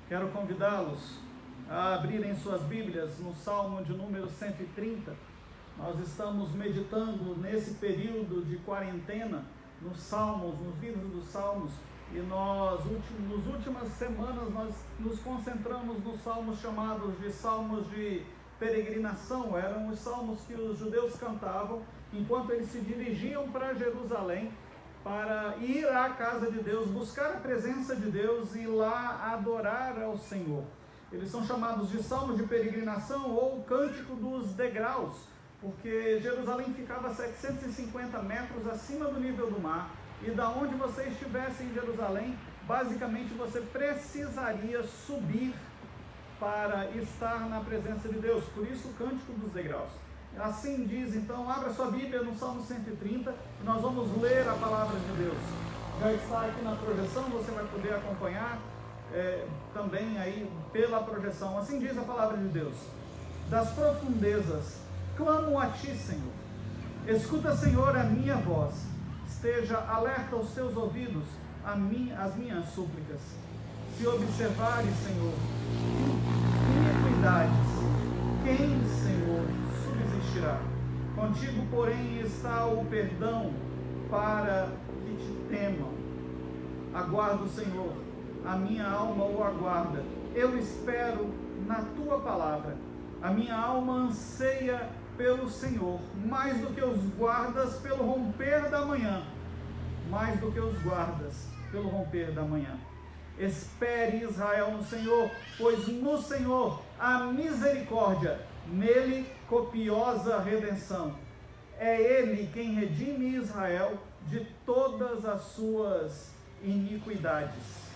Quero convidá-los a abrirem suas Bíblias no Salmo de número 130. Nós estamos meditando nesse período de quarentena nos Salmos, nos livros dos Salmos, e nas últimas semanas nós nos concentramos nos salmos chamados de salmos de peregrinação. Eram os salmos que os judeus cantavam enquanto eles se dirigiam para Jerusalém, para ir à casa de Deus, buscar a presença de Deus e lá adorar ao Senhor. Eles são chamados de salmos de peregrinação ou cântico dos degraus, porque Jerusalém ficava a 750 metros acima do nível do mar, e da onde você estivesse em Jerusalém, basicamente você precisaria subir para estar na presença de Deus. Por isso o cântico dos degraus. Assim diz, então, abra sua Bíblia no Salmo 130 e nós vamos ler a palavra de Deus. Já está aqui na projeção, você vai poder acompanhar também aí pela projeção. Assim diz a palavra de Deus: das profundezas clamo a ti, Senhor. Escuta, Senhor, a minha voz. Esteja alerta aos teus ouvidos as minhas súplicas. Se observares, Senhor, iniquidades, quem, Senhor, subsistirá? Contigo, porém, está o perdão para que te temam. Aguardo, Senhor, a minha alma o aguarda. Eu espero na tua palavra. A minha alma anseia pelo Senhor, mais do que os guardas pelo romper da manhã. Mais do que os guardas pelo romper da manhã. Espere, Israel, no Senhor, pois no Senhor há misericórdia, nele copiosa redenção. É ele quem redime Israel de todas as suas iniquidades.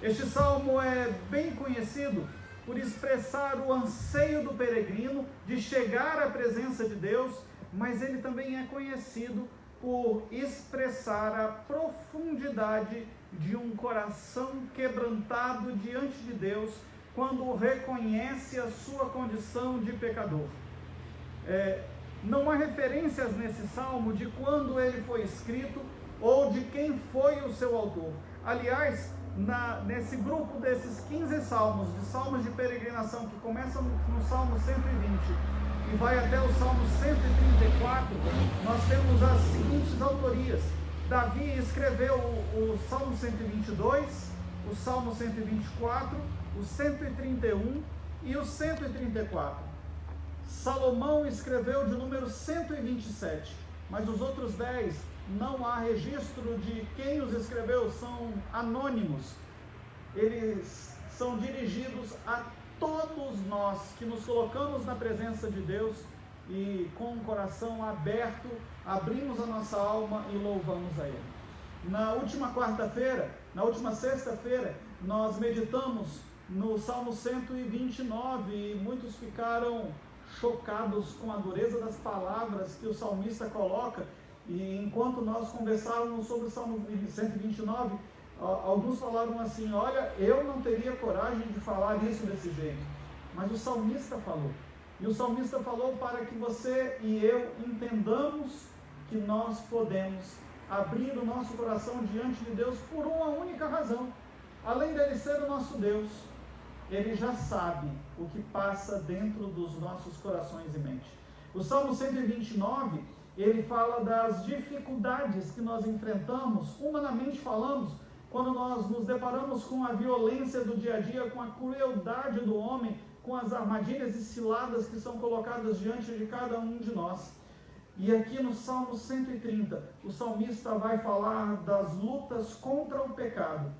Este salmo é bem conhecido por expressar o anseio do peregrino de chegar à presença de Deus, mas ele também é conhecido por expressar a profundidade de um coração quebrantado diante de Deus quando reconhece a sua condição de pecador. Não há referências nesse salmo de quando ele foi escrito ou de quem foi o seu autor. Aliás, nesse grupo desses 15 salmos, de salmos de peregrinação, que começam no Salmo 120 e vai até o Salmo 134, nós temos as seguintes autorias. Davi escreveu o Salmo 122, o Salmo 124, o 131 e o 134. Salomão escreveu de número 127, mas os outros 10 não há registro de quem os escreveu, são anônimos. Eles são dirigidos a todos nós que nos colocamos na presença de Deus e com o coração aberto, abrimos a nossa alma e louvamos a Ele. Na última sexta-feira, nós meditamos no Salmo 129 e muitos ficaram chocados com a dureza das palavras que o salmista coloca. E enquanto nós conversávamos sobre o Salmo 129, alguns falaram assim: olha, eu não teria coragem de falar isso desse jeito, mas o salmista falou. E o salmista falou para que você e eu entendamos que nós podemos abrir o nosso coração diante de Deus por uma única razão. Além dele ser o nosso Deus, ele já sabe o que passa dentro dos nossos corações e mente. O Salmo 129, ele fala das dificuldades que nós enfrentamos, humanamente falamos, quando nós nos deparamos com a violência do dia a dia, com a crueldade do homem, com as armadilhas e ciladas que são colocadas diante de cada um de nós. E aqui no Salmo 130, o salmista vai falar das lutas contra o pecado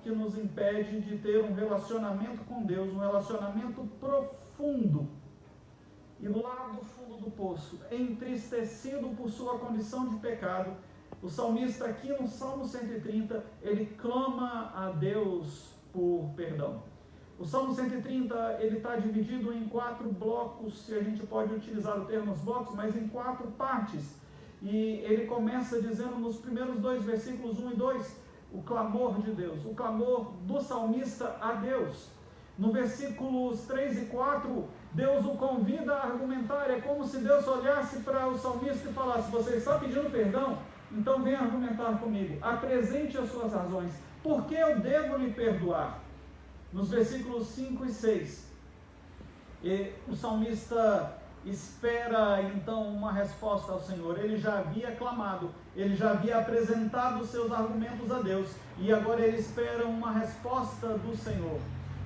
que nos impede de ter um relacionamento com Deus, um relacionamento profundo. E lá do fundo do poço, entristecido por sua condição de pecado, o salmista aqui no Salmo 130, ele clama a Deus por perdão. O Salmo 130, ele está dividido em 4 blocos, se a gente pode utilizar o termo blocos, mas em 4 partes. E ele começa dizendo nos primeiros 2 versículos 1 e 2, o clamor de Deus, o clamor do salmista a Deus. No versículos 3 e 4, Deus o convida a argumentar. É como se Deus olhasse para o salmista e falasse: você está pedindo perdão? Então vem argumentar comigo, apresente as suas razões. Por que eu devo lhe perdoar? Nos versículos 5 e 6, o salmista espera então uma resposta ao Senhor. Ele já havia clamado, ele já havia apresentado os seus argumentos a Deus, e agora ele espera uma resposta do Senhor.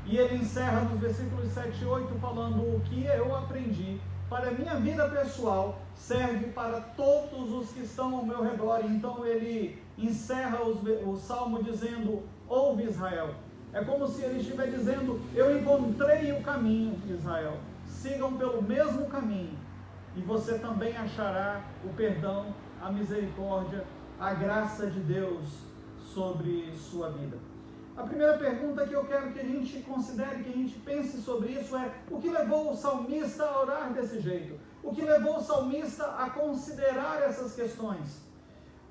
E ele encerra nos versículos 7 e 8 falando: o que eu aprendi para a minha vida pessoal serve para todos os que estão ao meu redor. Então ele encerra o salmo dizendo: ouve, Israel. É como se ele estiver dizendo: eu encontrei o caminho, Israel, sigam pelo mesmo caminho, e você também achará o perdão, a misericórdia, a graça de Deus sobre sua vida. A primeira pergunta que eu quero que a gente considere, que a gente pense sobre isso é: o que levou o salmista a orar desse jeito? O que levou o salmista a considerar essas questões?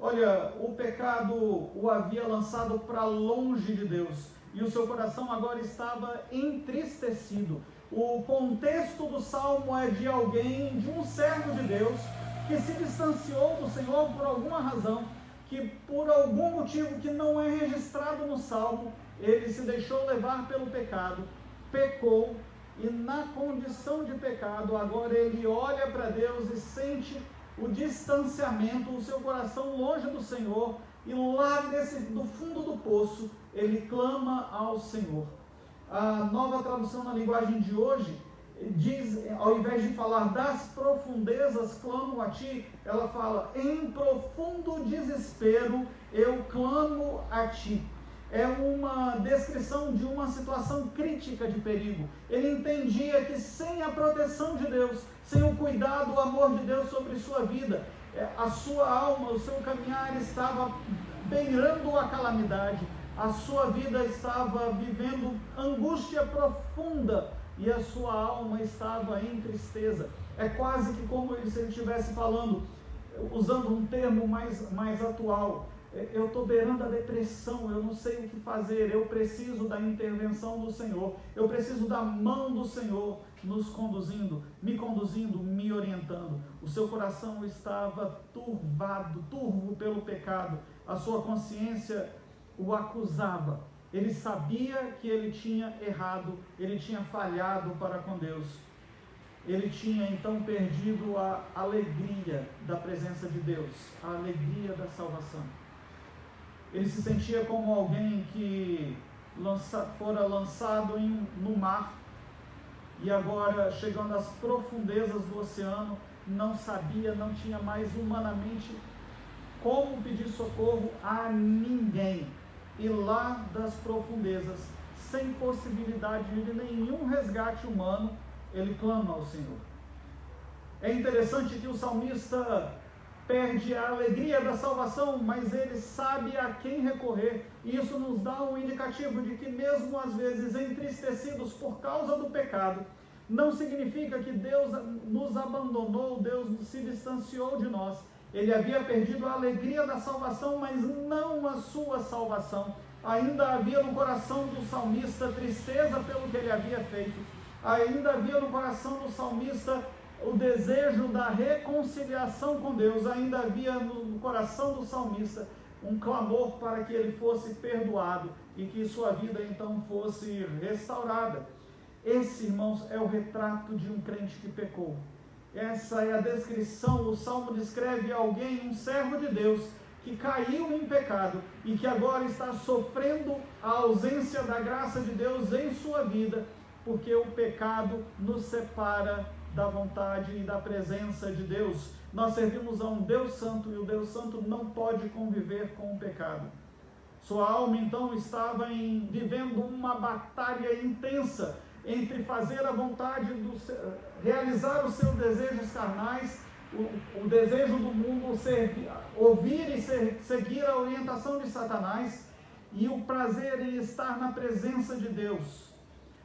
Olha, o pecado o havia lançado para longe de Deus, e o seu coração agora estava entristecido. O contexto do salmo é de alguém, de um servo de Deus, que se distanciou do Senhor por alguma razão, que por algum motivo que não é registrado no salmo, ele se deixou levar pelo pecado, pecou, e na condição de pecado, agora ele olha para Deus e sente o distanciamento, o seu coração longe do Senhor, e lá do fundo do poço, ele clama ao Senhor. A Nova Tradução na linguagem de hoje diz, ao invés de falar das profundezas clamo a ti, ela fala: em profundo desespero eu clamo a ti. É uma descrição de uma situação crítica de perigo. Ele entendia que sem a proteção de Deus, sem o cuidado, o amor de Deus sobre sua vida, a sua alma, o seu caminhar estava beirando a calamidade, a sua vida estava vivendo angústia profunda, e a sua alma estava em tristeza. É quase que como se ele estivesse falando, usando um termo mais atual: eu estou beirando a depressão, eu não sei o que fazer, eu preciso da intervenção do Senhor, eu preciso da mão do Senhor nos conduzindo, me orientando. O seu coração estava turvo pelo pecado, a sua consciência o acusava. Ele sabia que ele tinha errado, ele tinha falhado para com Deus. Ele tinha então perdido a alegria da presença de Deus, a alegria da salvação. Ele se sentia como alguém que fora lançado no mar, e agora, chegando às profundezas do oceano, não sabia, não tinha mais humanamente como pedir socorro a ninguém. E lá das profundezas, sem possibilidade de nenhum resgate humano, ele clama ao Senhor. É interessante que o salmista perde a alegria da salvação, mas ele sabe a quem recorrer. E isso nos dá um indicativo de que, mesmo às vezes entristecidos por causa do pecado, não significa que Deus nos abandonou, Deus se distanciou de nós. Ele havia perdido a alegria da salvação, mas não a sua salvação. Ainda havia no coração do salmista tristeza pelo que ele havia feito. Ainda havia no coração do salmista o desejo da reconciliação com Deus. Ainda havia no coração do salmista um clamor para que ele fosse perdoado e que sua vida então fosse restaurada. Esse, irmãos, é o retrato de um crente que pecou. Essa é a descrição. O Salmo descreve alguém, um servo de Deus, que caiu em pecado e que agora está sofrendo a ausência da graça de Deus em sua vida, porque o pecado nos separa da vontade e da presença de Deus. Nós servimos a um Deus Santo, e o Deus Santo não pode conviver com o pecado. Sua alma então estava vivendo uma batalha intensa entre fazer a vontade, realizar os seus desejos carnais, o desejo do mundo, ouvir e seguir a orientação de Satanás, e o prazer em estar na presença de Deus.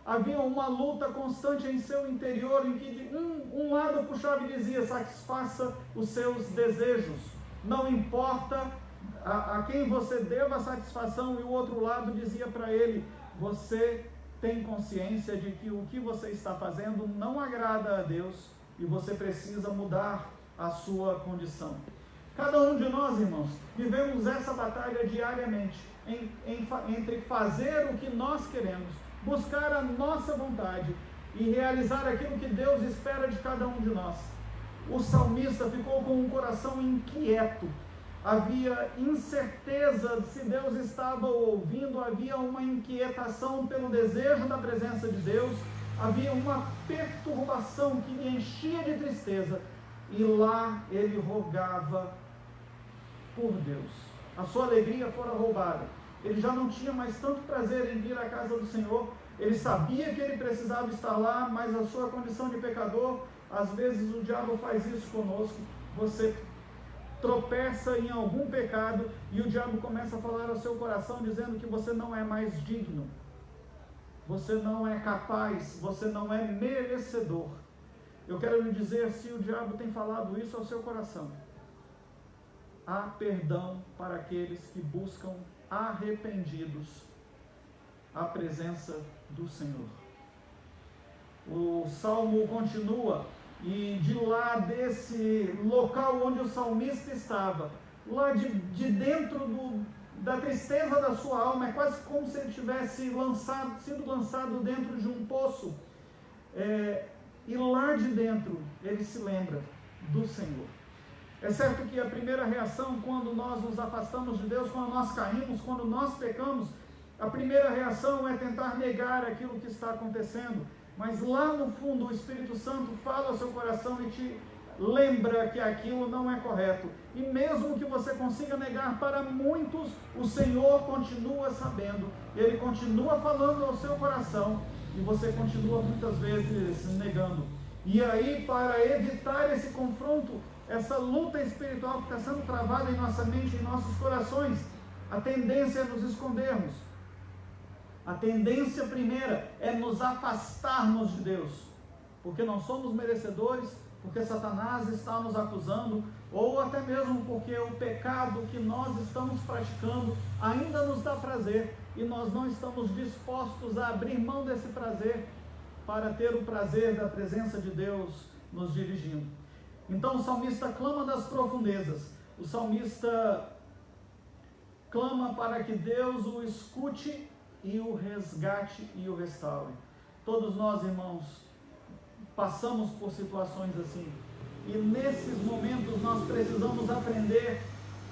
Havia uma luta constante em seu interior, em que um lado puxava e dizia: satisfaça os seus desejos, não importa a quem você deva a satisfação, e o outro lado dizia para ele: você tem consciência de que o que você está fazendo não agrada a Deus, e você precisa mudar a sua condição. Cada um de nós, irmãos, vivemos essa batalha diariamente, entre fazer o que nós queremos, buscar a nossa vontade e realizar aquilo que Deus espera de cada um de nós. O salmista ficou com um coração inquieto, havia incerteza se Deus estava ouvindo, havia uma inquietação pelo desejo da presença de Deus, havia uma perturbação que lhe enchia de tristeza, e lá ele rogava por Deus. A sua alegria fora roubada, ele já não tinha mais tanto prazer em vir à casa do Senhor, ele sabia que ele precisava estar lá, mas a sua condição de pecador, às vezes o diabo faz isso conosco. Você tropeça em algum pecado e o diabo começa a falar ao seu coração dizendo que você não é mais digno, você não é capaz, você não é merecedor. Eu quero lhe dizer, se o diabo tem falado isso ao seu coração, há perdão para aqueles que buscam arrependidos a presença do Senhor. O salmo continua, e de lá desse local onde o salmista estava, lá de dentro da tristeza da sua alma, é quase como se ele tivesse sido lançado dentro de um poço, e lá de dentro ele se lembra do Senhor. É certo que a primeira reação quando nós nos afastamos de Deus, quando nós caímos, quando nós pecamos, a primeira reação é tentar negar aquilo que está acontecendo, mas lá no fundo o Espírito Santo fala ao seu coração e te lembra que aquilo não é correto. E mesmo que você consiga negar para muitos, o Senhor continua sabendo, Ele continua falando ao seu coração, e você continua muitas vezes negando. E aí, para evitar esse confronto, essa luta espiritual que está sendo travada em nossa mente, em nossos corações, a tendência é nos escondermos. A tendência primeira é nos afastarmos de Deus, porque não somos merecedores, porque Satanás está nos acusando, ou até mesmo porque o pecado que nós estamos praticando ainda nos dá prazer, e nós não estamos dispostos a abrir mão desse prazer para ter o prazer da presença de Deus nos dirigindo. Então o salmista clama das profundezas, o salmista clama para que Deus o escute e o resgate e o restaure. Todos nós, irmãos, passamos por situações assim, e nesses momentos nós precisamos aprender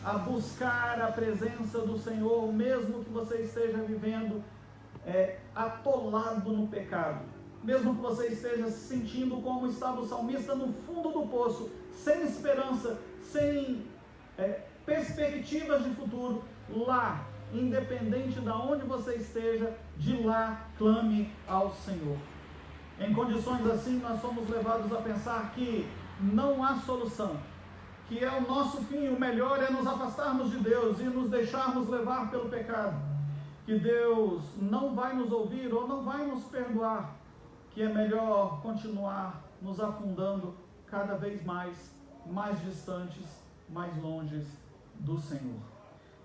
a buscar a presença do Senhor, mesmo que você esteja vivendo atolado no pecado, mesmo que você esteja se sentindo como estava o salmista no fundo do poço, sem esperança, sem perspectivas de futuro. Lá, independente de onde você esteja, de lá clame ao Senhor. Em condições assim, nós somos levados a pensar que não há solução, que é o nosso fim, o melhor é nos afastarmos de Deus e nos deixarmos levar pelo pecado, que Deus não vai nos ouvir ou não vai nos perdoar, que é melhor continuar nos afundando cada vez mais distantes, mais longes do Senhor.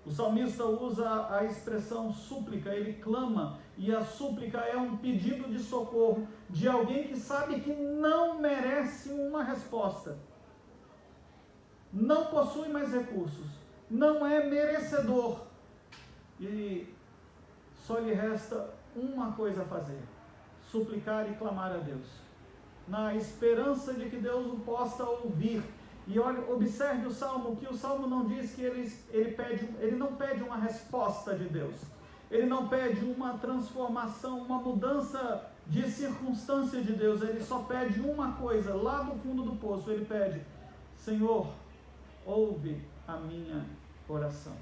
O salmista usa a expressão súplica, ele clama, e a súplica é um pedido de socorro de alguém que sabe que não merece uma resposta, não possui mais recursos, não é merecedor, e só lhe resta uma coisa a fazer: suplicar e clamar a Deus, na esperança de que Deus o possa ouvir. E olha, observe o Salmo, que o Salmo não diz que ele não pede uma resposta de Deus, ele não pede uma transformação, uma mudança de circunstância de Deus, ele só pede uma coisa, lá do fundo do poço, ele pede: Senhor, ouve a minha oração.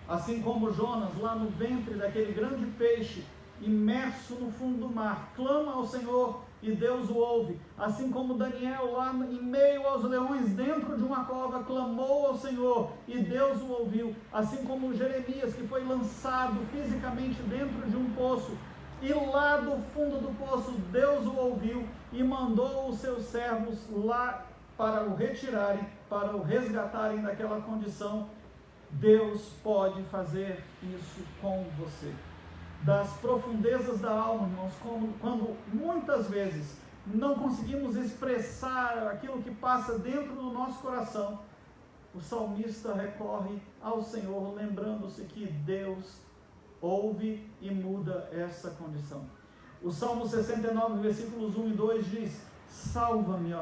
Assim como Jonas, lá no ventre daquele grande peixe, imerso no fundo do mar, clama ao Senhor e Deus o ouve. Assim como Daniel, lá em meio aos leões, dentro de uma cova, clamou ao Senhor e Deus o ouviu. Assim como Jeremias, que foi lançado fisicamente dentro de um poço, e lá do fundo do poço Deus o ouviu e mandou os seus servos lá para o retirarem, para o resgatarem daquela condição. Deus pode fazer isso com você. Das profundezas da alma, irmãos, quando muitas vezes não conseguimos expressar aquilo que passa dentro do nosso coração, o salmista recorre ao Senhor, lembrando-se que Deus ouve e muda essa condição. O Salmo 69, versículos 1 e 2 diz: salva-me,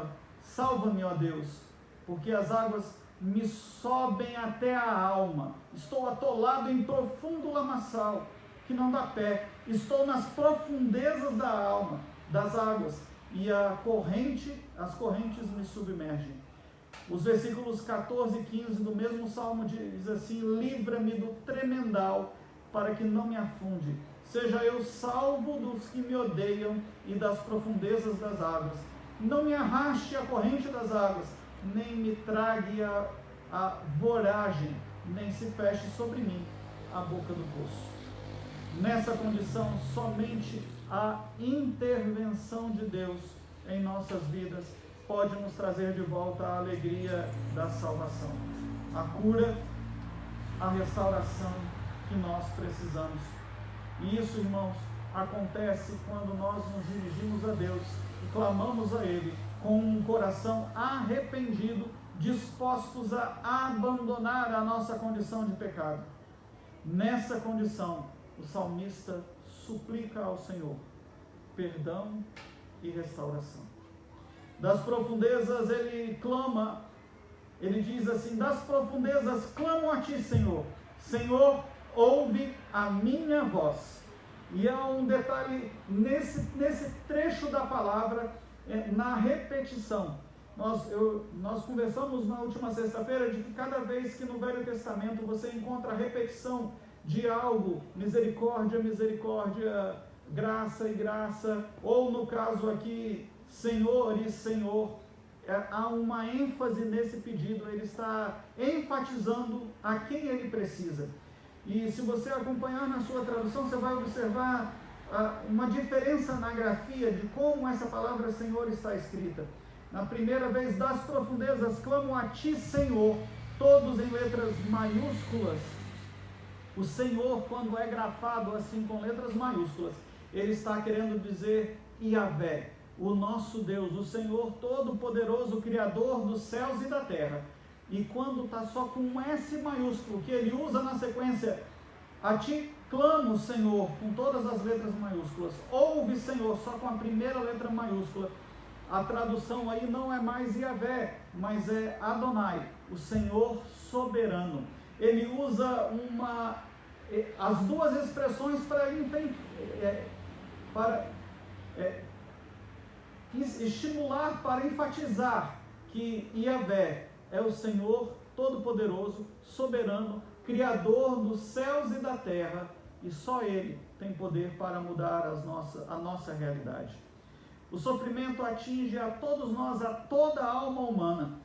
ó Deus, porque as águas me sobem até a alma. Estou atolado em profundo lamaçal, que não dá pé. Estou nas profundezas da alma, das águas, e as correntes me submergem. Os versículos 14 e 15 do mesmo salmo diz assim: livra-me do tremendal, para que não me afunde. Seja eu salvo dos que me odeiam e das profundezas das águas. Não me arraste a corrente das águas, nem me trague a voragem, nem se feche sobre mim a boca do poço. Nessa condição, somente a intervenção de Deus em nossas vidas pode nos trazer de volta a alegria da salvação, a cura, a restauração que nós precisamos. E isso, irmãos, acontece quando nós nos dirigimos a Deus e clamamos a Ele com um coração arrependido, dispostos a abandonar a nossa condição de pecado. Nessa condição, o salmista suplica ao Senhor perdão e restauração. Das profundezas ele clama, ele diz assim: das profundezas clamo a ti, Senhor. Senhor, ouve a minha voz. E há um detalhe nesse trecho da palavra, na repetição. Nós conversamos na última sexta-feira de que cada vez que no Velho Testamento você encontra a repetição de algo, misericórdia, misericórdia, graça e graça, ou no caso aqui, Senhor e Senhor, há uma ênfase nesse pedido, ele está enfatizando a quem ele precisa. E se você acompanhar na sua tradução, você vai observar uma diferença na grafia de como essa palavra Senhor está escrita. Na primeira vez, das profundezas clamo a ti, Senhor, todos em letras maiúsculas. O Senhor, quando é grafado assim com letras maiúsculas, ele está querendo dizer Yahvé, o nosso Deus, o Senhor Todo-Poderoso, Criador dos céus e da terra. E quando está só com um S maiúsculo, que ele usa na sequência, a ti clamo, Senhor, com todas as letras maiúsculas. Ouve, Senhor, só com a primeira letra maiúscula. A tradução aí não é mais Yahvé, mas é Adonai, o Senhor soberano. Ele usa as duas expressões para estimular, para enfatizar que Yahvé é o Senhor Todo-Poderoso, soberano, Criador dos céus e da terra, e só Ele tem poder para mudar a nossa realidade. O sofrimento atinge a todos nós, a toda a alma humana,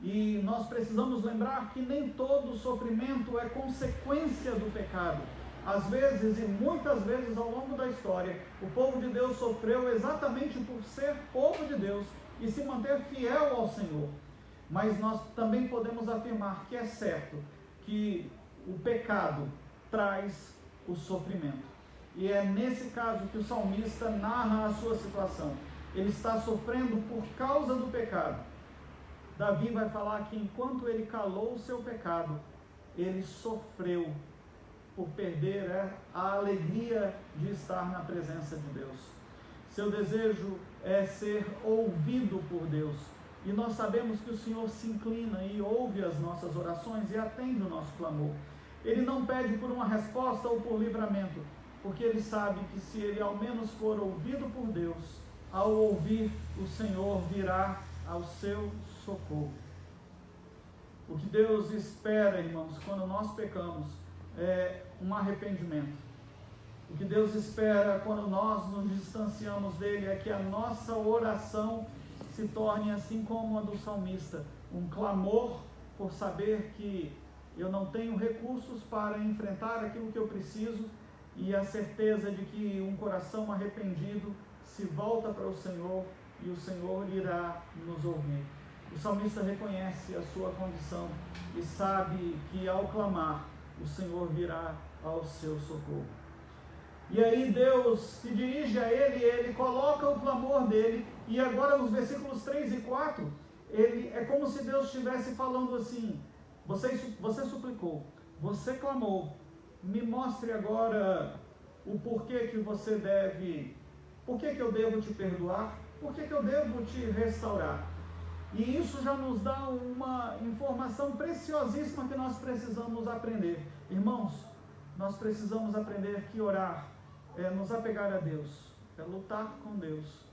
e nós precisamos lembrar que nem todo sofrimento é consequência do pecado. Às vezes, e muitas vezes ao longo da história, o povo de Deus sofreu exatamente por ser povo de Deus e se manter fiel ao Senhor. Mas nós também podemos afirmar que é certo que o pecado traz o sofrimento. E é nesse caso que o salmista narra a sua situação. Ele está sofrendo por causa do pecado. Davi vai falar que enquanto ele calou o seu pecado, ele sofreu por perder a alegria de estar na presença de Deus. Seu desejo é ser ouvido por Deus. E nós sabemos que o Senhor se inclina e ouve as nossas orações e atende o nosso clamor. Ele não pede por uma resposta ou por livramento, porque ele sabe que se ele ao menos for ouvido por Deus, ao ouvir, o Senhor virá ao seu socorro. O que Deus espera, irmãos, quando nós pecamos, é um arrependimento. O que Deus espera quando nós nos distanciamos dele é que a nossa oração se torne assim como a do salmista, um clamor por saber que eu não tenho recursos para enfrentar aquilo que eu preciso, e a certeza de que um coração arrependido se volta para o Senhor e o Senhor irá nos ouvir. O salmista reconhece a sua condição e sabe que ao clamar, o Senhor virá ao seu socorro. E aí Deus se dirige a ele, ele coloca o clamor dele, e agora nos versículos 3 e 4, é como se Deus estivesse falando assim: você suplicou, você clamou, me mostre agora o porquê que você deve, por que eu devo te perdoar, por que eu devo te restaurar. E isso já nos dá uma informação preciosíssima que nós precisamos aprender. Irmãos, nós precisamos aprender que orar é nos apegar a Deus, é lutar com Deus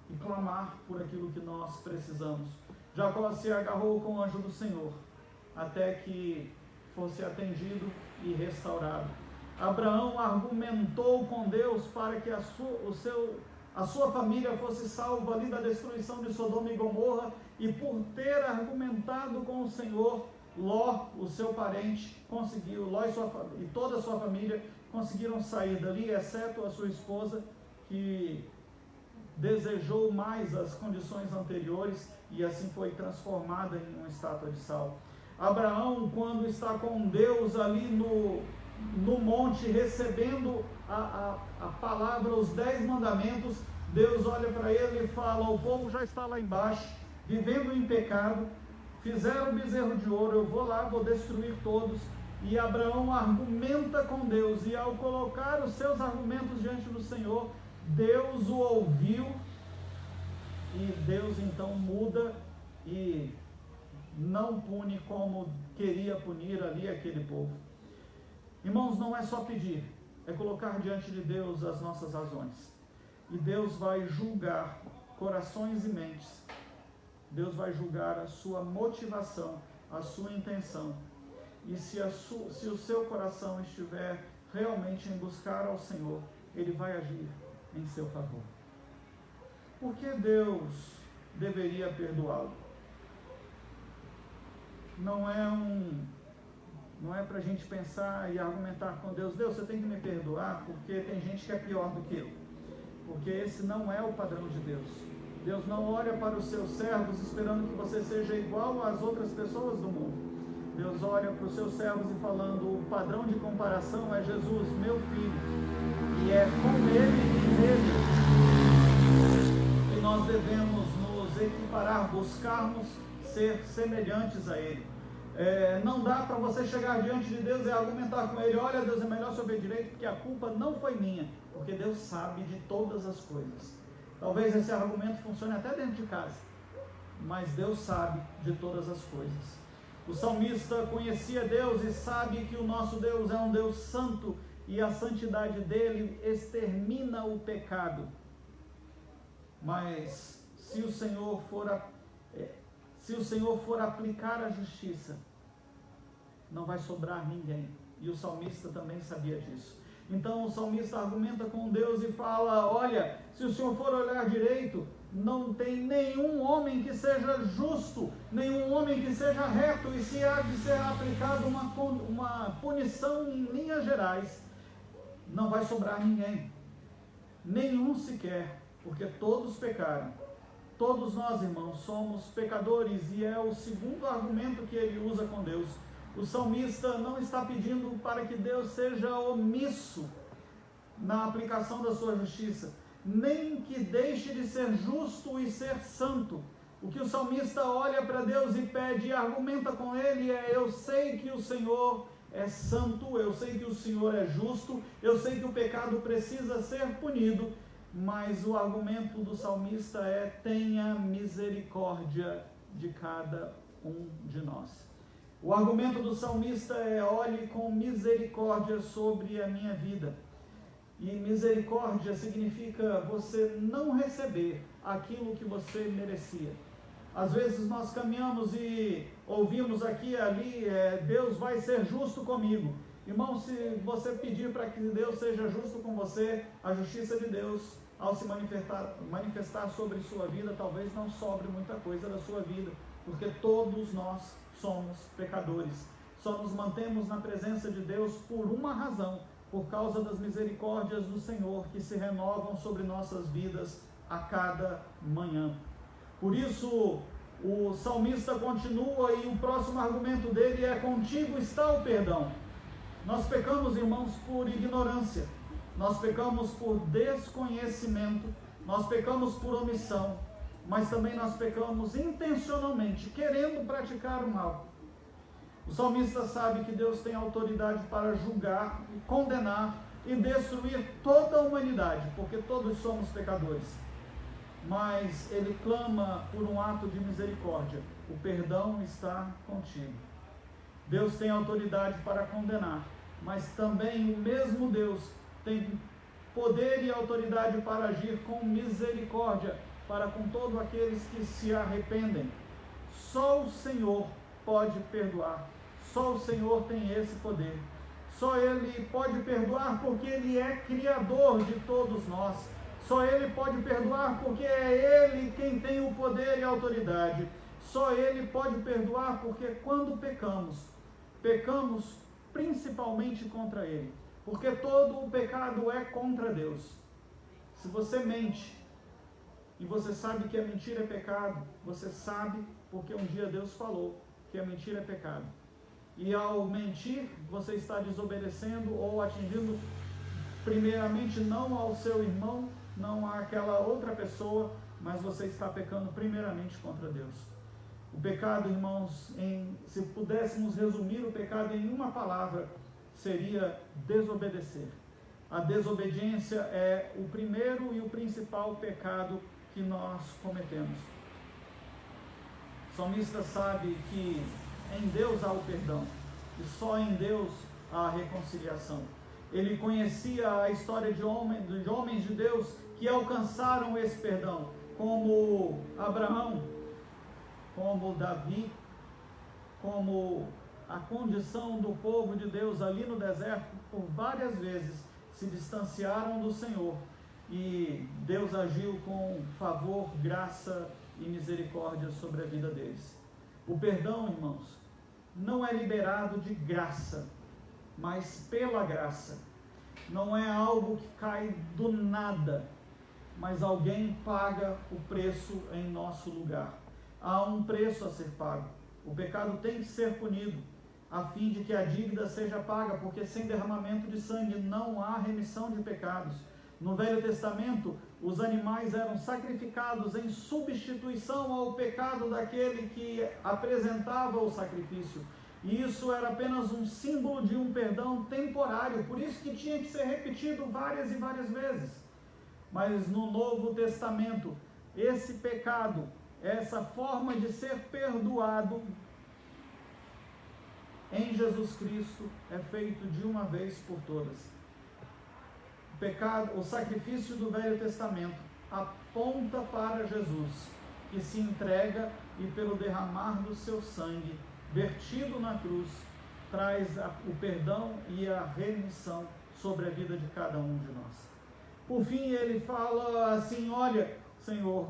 e clamar por aquilo que nós precisamos. Jacó se agarrou com o anjo do Senhor até que fosse atendido e restaurado. Abraão argumentou com Deus para que a sua família fosse salva ali da destruição de Sodoma e Gomorra, e por ter argumentado com o Senhor, Ló, o seu parente, conseguiu, Ló e toda a sua família conseguiram sair dali, exceto a sua esposa, que desejou mais as condições anteriores e assim foi transformada em uma estátua de sal. Abraão, quando está com Deus ali no monte, recebendo a palavra, os 10 mandamentos, Deus olha para ele e fala: o povo já está lá embaixo, vivendo em pecado, fizeram um bezerro de ouro, eu vou lá, vou destruir todos. E Abraão argumenta com Deus, e ao colocar os seus argumentos diante do Senhor, Deus o ouviu, e Deus então muda e não pune como queria punir ali aquele povo. Irmãos, não é só pedir, é colocar diante de Deus as nossas razões. E Deus vai julgar corações e mentes. Deus vai julgar a sua motivação, a sua intenção. E se o seu coração estiver realmente em buscar ao Senhor, Ele vai agir em seu favor. Por que Deus deveria perdoá-lo? Não é para a gente pensar e argumentar com Deus: Deus, você tem que me perdoar porque tem gente que é pior do que eu. Porque esse não é o padrão de Deus. Deus não olha para os seus servos esperando que você seja igual às outras pessoas do mundo. Deus olha para os seus servos e falando: o padrão de comparação é Jesus, meu filho, e é com ele e nele que nós devemos nos equiparar, buscarmos ser semelhantes a ele. Não dá para você chegar diante de Deus e argumentar com ele: olha, Deus, é melhor se eu ver direito porque a culpa não foi minha, porque Deus sabe de todas as coisas. Talvez esse argumento funcione até dentro de casa, mas Deus sabe de todas as coisas. O salmista conhecia Deus e sabe que o nosso Deus é um Deus santo e a santidade dele extermina o pecado. Mas se o Senhor for aplicar a justiça, não vai sobrar ninguém. E o salmista também sabia disso. Então o salmista argumenta com Deus e fala: olha, se o Senhor for olhar direito, não tem nenhum homem que seja justo, nenhum homem que seja reto, e se há de ser aplicada uma punição em linhas gerais, não vai sobrar ninguém, nenhum sequer, porque todos pecaram. Todos nós, irmãos, somos pecadores, e é o segundo argumento que ele usa com Deus. O salmista não está pedindo para que Deus seja omisso na aplicação da sua justiça, nem que deixe de ser justo e ser santo. O que o salmista olha para Deus e pede e argumenta com ele é: eu sei que o Senhor é santo, eu sei que o Senhor é justo, eu sei que o pecado precisa ser punido, mas o argumento do salmista é: tenha misericórdia de cada um de nós. O argumento do salmista é: olhe com misericórdia sobre a minha vida. E misericórdia significa você não receber aquilo que você merecia. Às vezes nós caminhamos e ouvimos aqui e ali: Deus vai ser justo comigo. Irmão, se você pedir para que Deus seja justo com você, a justiça de Deus, ao se manifestar sobre sua vida, talvez não sobre muita coisa da sua vida, porque todos nós somos pecadores. Só nos mantemos na presença de Deus por uma razão: por causa das misericórdias do Senhor que se renovam sobre nossas vidas a cada manhã. Por isso o salmista continua, e o próximo argumento dele é: contigo está o perdão. Nós pecamos, irmãos, por ignorância, nós pecamos por desconhecimento, nós pecamos por omissão, mas também nós pecamos intencionalmente, querendo praticar o mal. O salmista sabe que Deus tem autoridade para julgar, condenar e destruir toda a humanidade, porque todos somos pecadores. Mas ele clama por um ato de misericórdia. O perdão está contigo. Deus tem autoridade para condenar, mas também o mesmo Deus tem poder e autoridade para agir com misericórdia para com todos aqueles que se arrependem. Só o Senhor pode perdoar. Só o Senhor tem esse poder. Só Ele pode perdoar porque Ele é Criador de todos nós. Só Ele pode perdoar porque é Ele quem tem o poder e a autoridade. Só Ele pode perdoar porque quando pecamos principalmente contra Ele. Porque todo o pecado é contra Deus. Se você mente e você sabe que a mentira é pecado, você sabe porque um dia Deus falou que a mentira é pecado. E ao mentir, você está desobedecendo ou atingindo primeiramente não ao seu irmão, não àquela outra pessoa, mas você está pecando primeiramente contra Deus. O pecado, irmãos, se pudéssemos resumir o pecado em uma palavra, seria desobedecer. A desobediência é o primeiro e o principal pecado que nós cometemos. O salmista sabe que em Deus há o perdão e só em Deus há a reconciliação. Ele conhecia a história dos homens de Deus que alcançaram esse perdão, como Abraão, como Davi, como a condição do povo de Deus ali no deserto, por várias vezes se distanciaram do Senhor e Deus agiu com favor, graça e misericórdia sobre a vida deles. O perdão, irmãos, não é liberado de graça, mas pela graça. Não é algo que cai do nada, mas alguém paga o preço em nosso lugar. Há um preço a ser pago. O pecado tem que ser punido, a fim de que a dívida seja paga, porque sem derramamento de sangue não há remissão de pecados. No Velho Testamento, os animais eram sacrificados em substituição ao pecado daquele que apresentava o sacrifício. E isso era apenas um símbolo de um perdão temporário, por isso que tinha que ser repetido várias e várias vezes. Mas no Novo Testamento, esse pecado, essa forma de ser perdoado em Jesus Cristo é feito de uma vez por todas. O sacrifício do Velho Testamento aponta para Jesus, que se entrega e pelo derramar do seu sangue, vertido na cruz, traz o perdão e a remissão sobre a vida de cada um de nós. Por fim, ele fala assim: olha, Senhor,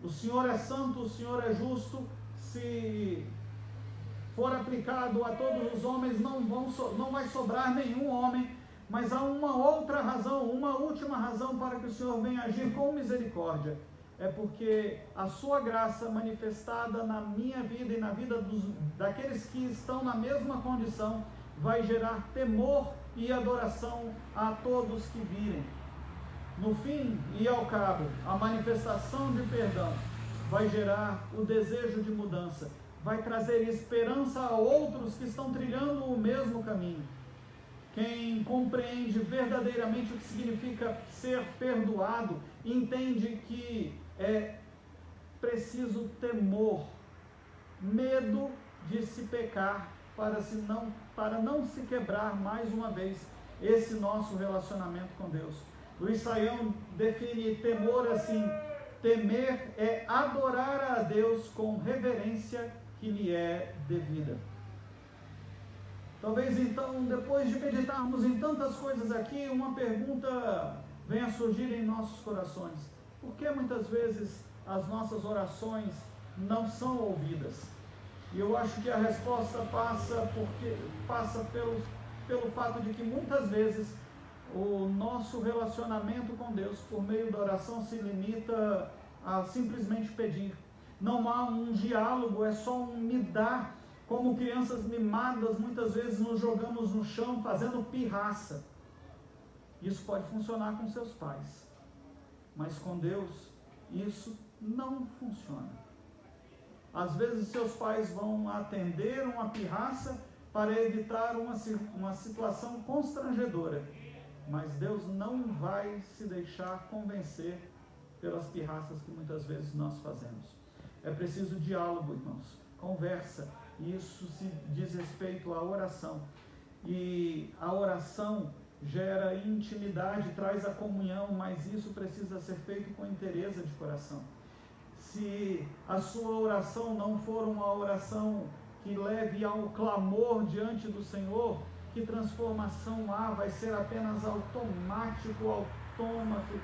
o Senhor é santo, o Senhor é justo, se for aplicado a todos os homens, não vai sobrar nenhum homem. Mas há uma outra razão, uma última razão para que o Senhor venha agir com misericórdia. É porque a sua graça manifestada na minha vida e na vida daqueles que estão na mesma condição, vai gerar temor e adoração a todos que virem. No fim e ao cabo, a manifestação de perdão vai gerar o desejo de mudança, vai trazer esperança a outros que estão trilhando o mesmo caminho. Quem compreende verdadeiramente o que significa ser perdoado, entende que é preciso temor, medo de se pecar, para não se quebrar mais uma vez esse nosso relacionamento com Deus. Luiz Saião define temor assim: temer é adorar a Deus com reverência que lhe é devida. Talvez então, depois de meditarmos em tantas coisas aqui, uma pergunta venha a surgir em nossos corações: por que muitas vezes as nossas orações não são ouvidas? E eu acho que a resposta passa pelo fato de que muitas vezes o nosso relacionamento com Deus por meio da oração se limita a simplesmente pedir. Não há um diálogo, é só um me dá. Como crianças mimadas, muitas vezes nos jogamos no chão fazendo pirraça. Isso pode funcionar com seus pais, mas com Deus isso não funciona. Às vezes seus pais vão atender uma pirraça para evitar uma situação constrangedora, mas Deus não vai se deixar convencer pelas pirraças que muitas vezes nós fazemos. É preciso diálogo, irmãos, conversa, e isso se diz respeito à oração. E a oração gera intimidade, traz a comunhão, mas isso precisa ser feito com inteireza de coração. Se a sua oração não for uma oração que leve ao clamor diante do Senhor, que transformação há? Vai ser apenas automático, autômato,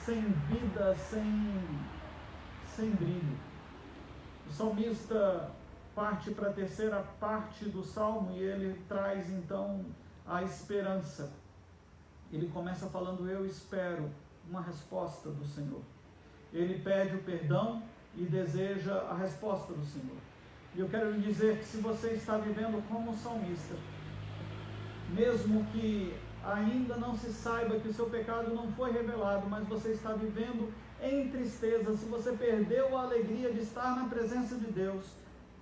sem vida, sem brilho. O salmista parte para a terceira parte do salmo e ele traz então a esperança. Ele começa falando: eu espero uma resposta do Senhor. Ele pede o perdão e deseja a resposta do Senhor. E eu quero lhe dizer que se você está vivendo como um salmista, mesmo que ainda não se saiba que o seu pecado não foi revelado, mas você está vivendo em tristeza, se você perdeu a alegria de estar na presença de Deus,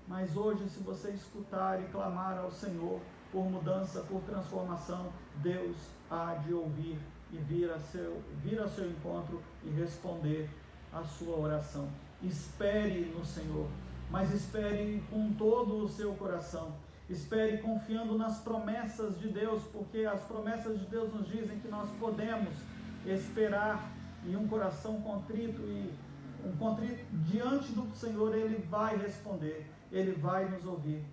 mas hoje, se você escutar e clamar ao Senhor por mudança, por transformação, Deus há de ouvir e vir ao seu encontro e responder a sua oração. Espere no Senhor, mas espere com todo o seu coração. Espere confiando nas promessas de Deus, porque as promessas de Deus nos dizem que nós podemos esperar, e um coração contrito diante do Senhor, Ele vai responder, Ele vai nos ouvir.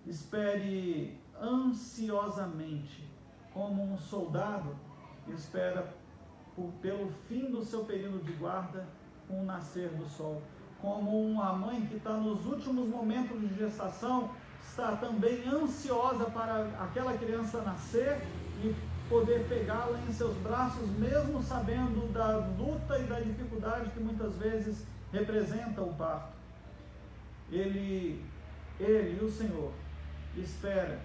Espere ansiosamente, como um soldado espera pelo fim do seu período de guarda com o nascer do sol. Como uma mãe que está nos últimos momentos de gestação, está também ansiosa para aquela criança nascer e poder pegá-la em seus braços, mesmo sabendo da luta e da dificuldade que muitas vezes representa o parto. Ele, o Senhor, espera,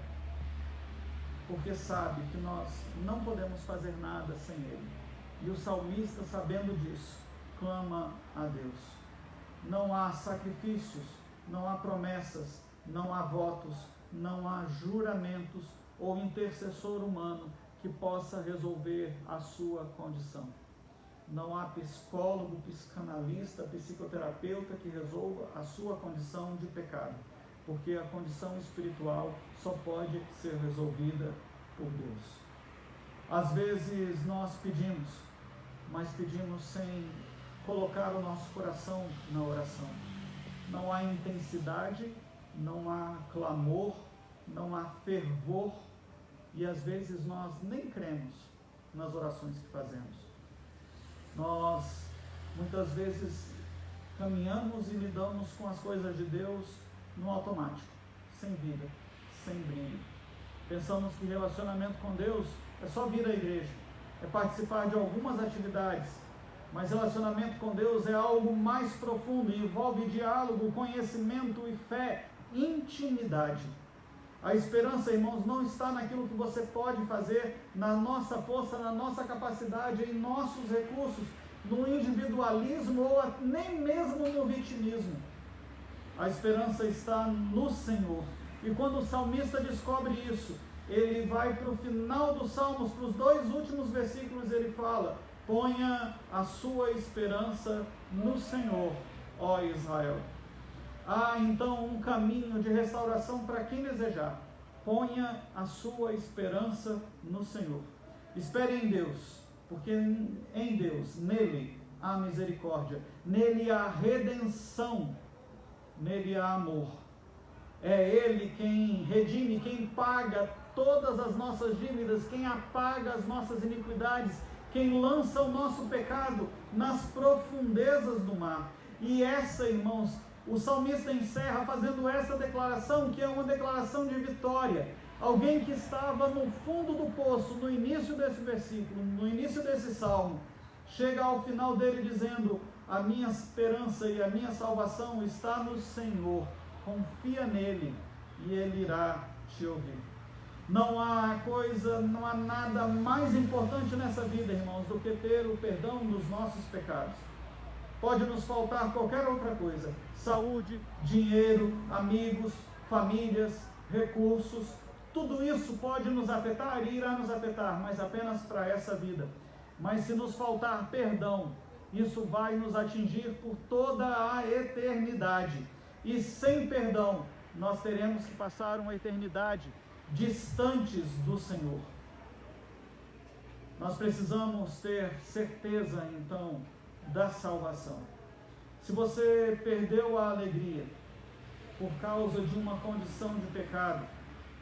porque sabe que nós não podemos fazer nada sem Ele. E o salmista, sabendo disso, clama a Deus. Não há sacrifícios, não há promessas, não há votos, não há juramentos ou intercessor humano que possa resolver a sua condição. Não há psicólogo, psicanalista, psicoterapeuta que resolva a sua condição de pecado, porque a condição espiritual só pode ser resolvida por Deus. Às vezes nós pedimos, mas pedimos sem colocar o nosso coração na oração. Não há intensidade, não há clamor, não há fervor, e às vezes nós nem cremos nas orações que fazemos. Nós muitas vezes caminhamos e lidamos com as coisas de Deus no automático, sem vida, sem brilho. Pensamos que relacionamento com Deus é só vir à igreja, é participar de algumas atividades, mas relacionamento com Deus é algo mais profundo, envolve diálogo, conhecimento e fé, intimidade. A esperança, irmãos, não está naquilo que você pode fazer, na nossa força, na nossa capacidade, em nossos recursos, no individualismo ou nem mesmo no vitimismo. A esperança está no Senhor. E quando o salmista descobre isso, ele vai para o final dos Salmos, para os 2 últimos versículos, ele fala: ponha a sua esperança no Senhor, ó Israel. Há então um caminho de restauração para quem desejar. Ponha a sua esperança no Senhor. Espere em Deus, porque em Deus, nele há misericórdia, nele há redenção, nele há amor. É Ele quem redime, quem paga todas as nossas dívidas, quem apaga as nossas iniquidades, quem lança o nosso pecado nas profundezas do mar. E essa, irmãos, o salmista encerra fazendo essa declaração, que é uma declaração de vitória. Alguém que estava no fundo do poço, no início desse versículo, no início desse salmo, chega ao final dele dizendo: a minha esperança e a minha salvação está no Senhor. Confia nele e ele irá te ouvir. Não há nada mais importante nessa vida, irmãos, do que ter o perdão dos nossos pecados. pode nos faltar qualquer outra coisa: saúde, dinheiro, amigos, famílias, recursos. Tudo isso pode nos afetar e irá nos afetar, mas apenas para essa vida. Mas se nos faltar perdão, isso vai nos atingir por toda a eternidade. E sem perdão, nós teremos que passar uma eternidade distantes do Senhor. Nós precisamos ter certeza, então, da salvação. Se você perdeu a alegria por causa de uma condição de pecado,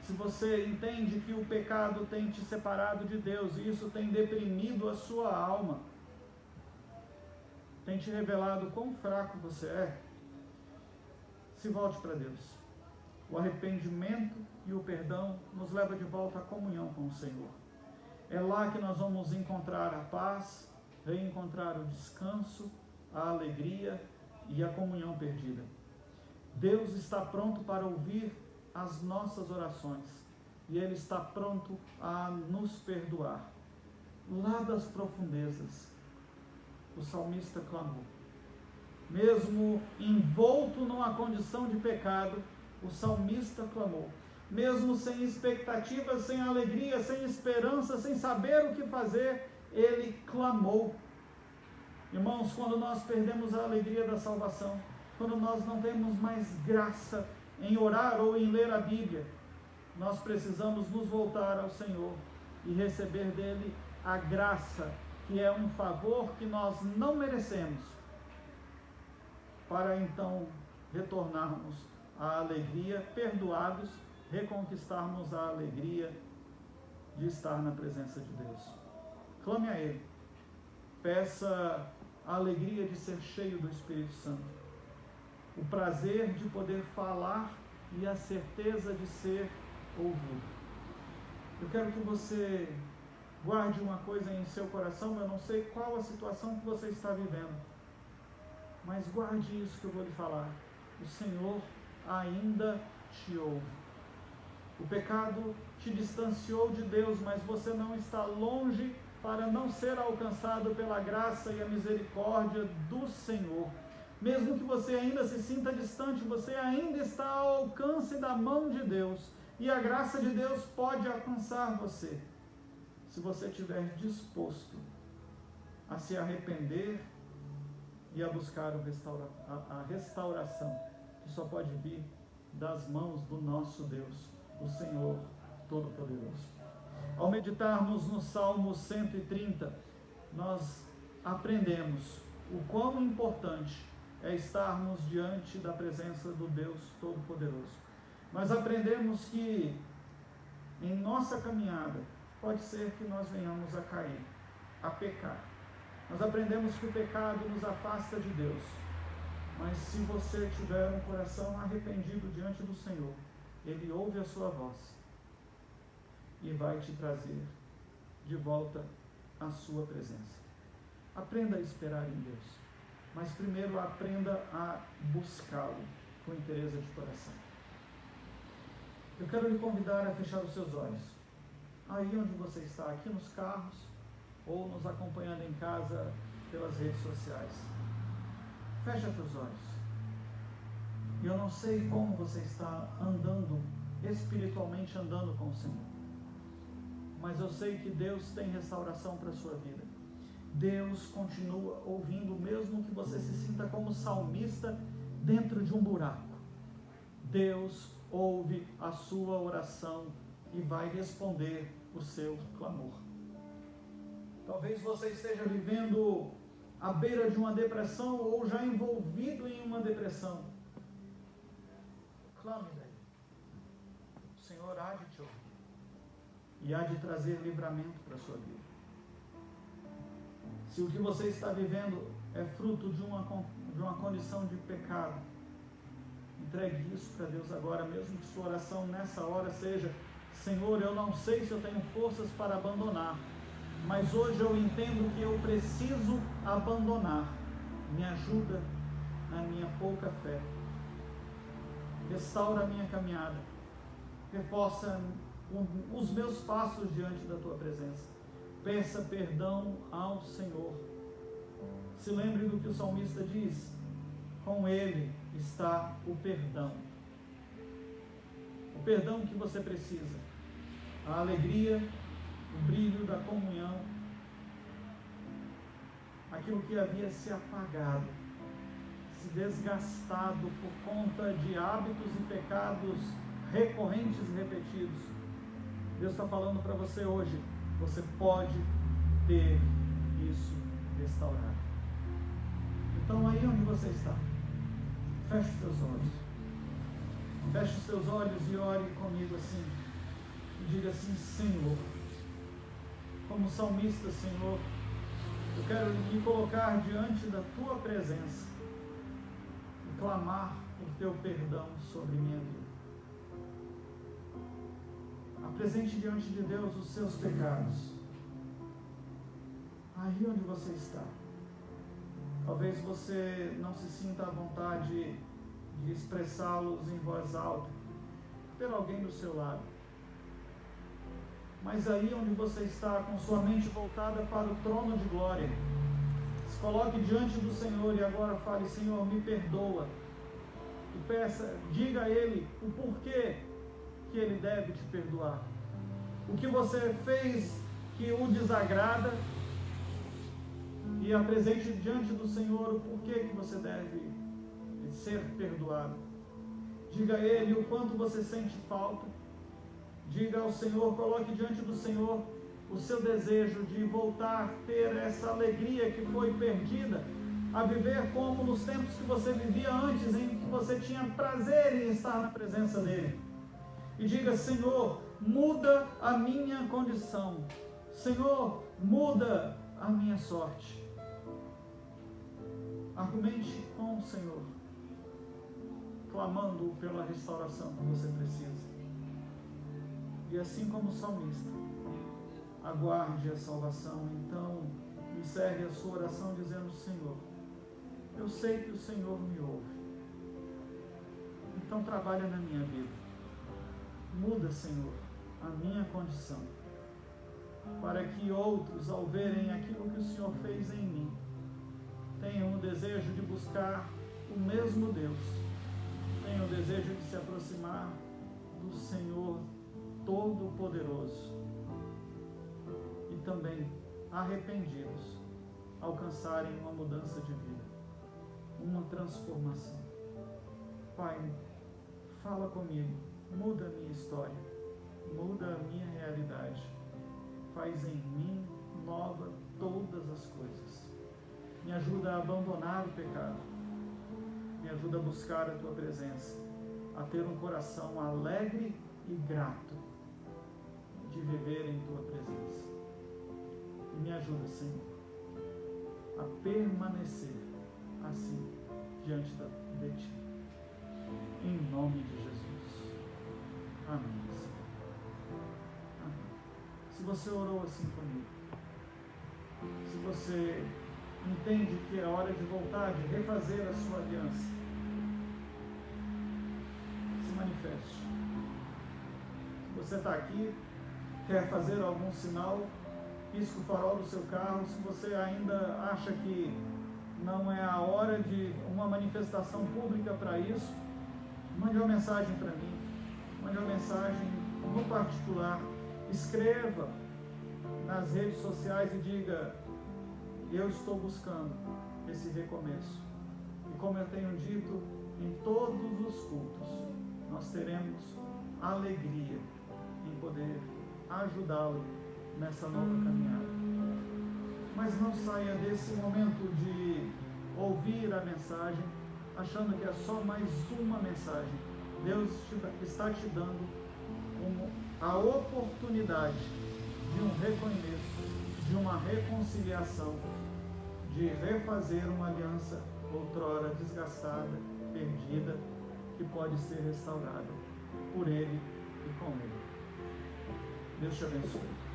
se você entende que o pecado tem te separado de Deus e isso tem deprimido a sua alma, tem te revelado quão fraco você é, se volte para Deus. O arrependimento e o perdão nos leva de volta à comunhão com o Senhor. É lá que nós vamos encontrar a paz, reencontrar o descanso, a alegria e a comunhão perdida. Deus está pronto para ouvir as nossas orações e Ele está pronto a nos perdoar. Lá das profundezas, o salmista clamou. Mesmo envolto numa condição de pecado, o salmista clamou. Mesmo sem expectativas, sem alegria, sem esperança, sem saber o que fazer, ele clamou. Irmãos, quando nós perdemos a alegria da salvação, quando nós não temos mais graça em orar ou em ler a Bíblia, nós precisamos nos voltar ao Senhor e receber dele a graça, que é um favor que nós não merecemos, para então retornarmos à alegria, perdoados, reconquistarmos a alegria de estar na presença de Deus. Clame a Ele, peça a alegria de ser cheio do Espírito Santo, o prazer de poder falar e a certeza de ser ouvido. Eu quero que você guarde uma coisa em seu coração. Eu não sei qual a situação que você está vivendo, mas guarde isso que eu vou lhe falar. O Senhor ainda te ouve. O pecado te distanciou de Deus, mas você não está longe para não ser alcançado pela graça e a misericórdia do Senhor. Mesmo que você ainda se sinta distante, você ainda está ao alcance da mão de Deus. E a graça de Deus pode alcançar você, se você estiver disposto a se arrepender e a buscar a restauração, que só pode vir das mãos do nosso Deus, o Senhor Todo-Poderoso. Ao meditarmos no Salmo 130, nós aprendemos o quão importante é estarmos diante da presença do Deus Todo-Poderoso. Nós aprendemos que em nossa caminhada pode ser que nós venhamos a cair, a pecar. Nós aprendemos que o pecado nos afasta de Deus, mas se você tiver um coração arrependido diante do Senhor, Ele ouve a sua voz e vai te trazer de volta à sua presença. Aprenda a esperar em Deus, mas primeiro aprenda a buscá-lo com interesse de coração. Eu quero lhe convidar a fechar os seus olhos. Aí onde você está, aqui nos carros, ou nos acompanhando em casa pelas redes sociais. Fecha seus olhos. Eu não sei como você está andando, espiritualmente andando com o Senhor, mas eu sei que Deus tem restauração para a sua vida. Deus continua ouvindo, mesmo que você se sinta como salmista dentro de um buraco. Deus ouve a sua oração e vai responder o seu clamor. Talvez você esteja vivendo à beira de uma depressão ou já envolvido em uma depressão. Clame daí. O Senhor há de te ouvir e há de trazer livramento para a sua vida. Se o que você está vivendo é fruto de uma condição de pecado, entregue isso para Deus agora, mesmo que sua oração nessa hora seja: Senhor, eu não sei se eu tenho forças para abandonar, mas hoje eu entendo que eu preciso abandonar. Me ajuda na minha pouca fé. Restaura a minha caminhada. Reforça os meus passos diante da tua presença. Peça perdão ao Senhor. Se lembre do que o salmista diz: com Ele está o perdão. O perdão que você precisa, a alegria, o brilho da comunhão, aquilo que havia se apagado, se desgastado por conta de hábitos e pecados recorrentes e repetidos. Deus está falando para você hoje: você pode ter isso restaurado. Então, aí onde você está, feche os seus olhos. Feche os seus olhos e ore comigo assim. E diga assim: Senhor, como salmista, Senhor, eu quero me colocar diante da Tua presença e clamar por Teu perdão sobre minha vida. Apresente diante de Deus os seus pecados. Aí onde você está. Talvez você não se sinta à vontade de expressá-los em voz alta, ter alguém do seu lado. Mas aí onde você está, com sua mente voltada para o trono de glória, se coloque diante do Senhor e agora fale: Senhor, me perdoa. E peça, diga a Ele o porquê que Ele deve te perdoar. O que você fez que o desagrada, e apresente diante do Senhor o porquê que você deve ser perdoado. Diga a Ele o quanto você sente falta. Diga ao Senhor, coloque diante do Senhor o seu desejo de voltar a ter essa alegria que foi perdida, a viver como nos tempos que você vivia antes, em que você tinha prazer em estar na presença dEle. E diga: Senhor, muda a minha condição. Senhor, muda a minha sorte. Argumente com o Senhor, clamando pela restauração que você precisa. E assim como o salmista, aguarde a salvação. Então, encerre a sua oração dizendo: Senhor, eu sei que o Senhor me ouve. Então, trabalha na minha vida. Muda, Senhor, a minha condição, para que outros, ao verem aquilo que o Senhor fez em mim, tenham o desejo de buscar o mesmo Deus, tenham o desejo de se aproximar do Senhor Todo-Poderoso e também, arrependidos, alcançarem uma mudança de vida, uma transformação. Pai, fala comigo, muda a minha história, muda a minha realidade, faz em mim nova todas as coisas. Me ajuda a abandonar o pecado, me ajuda a buscar a Tua presença, a ter um coração alegre e grato de viver em Tua presença. E me ajuda, Senhor, a permanecer assim diante de Ti. Em nome de Jesus. Amém, Senhor. Amém. Se você orou assim comigo, se você entende que é hora de voltar, de refazer a sua aliança, se manifeste. Se você está aqui, quer fazer algum sinal, pisca o farol do seu carro. Se você ainda acha que não é a hora de uma manifestação pública para isso, mande uma mensagem para mim, mande uma mensagem no particular, escreva nas redes sociais e diga: eu estou buscando esse recomeço. E como eu tenho dito, em todos os cultos, nós teremos alegria em poder ajudá-lo nessa nova caminhada. Mas não saia desse momento de ouvir a mensagem achando que é só mais uma mensagem. Deus está te dando a oportunidade de um recomeço, de uma reconciliação, de refazer uma aliança outrora desgastada, perdida, que pode ser restaurada por Ele e com Ele. Deus te abençoe.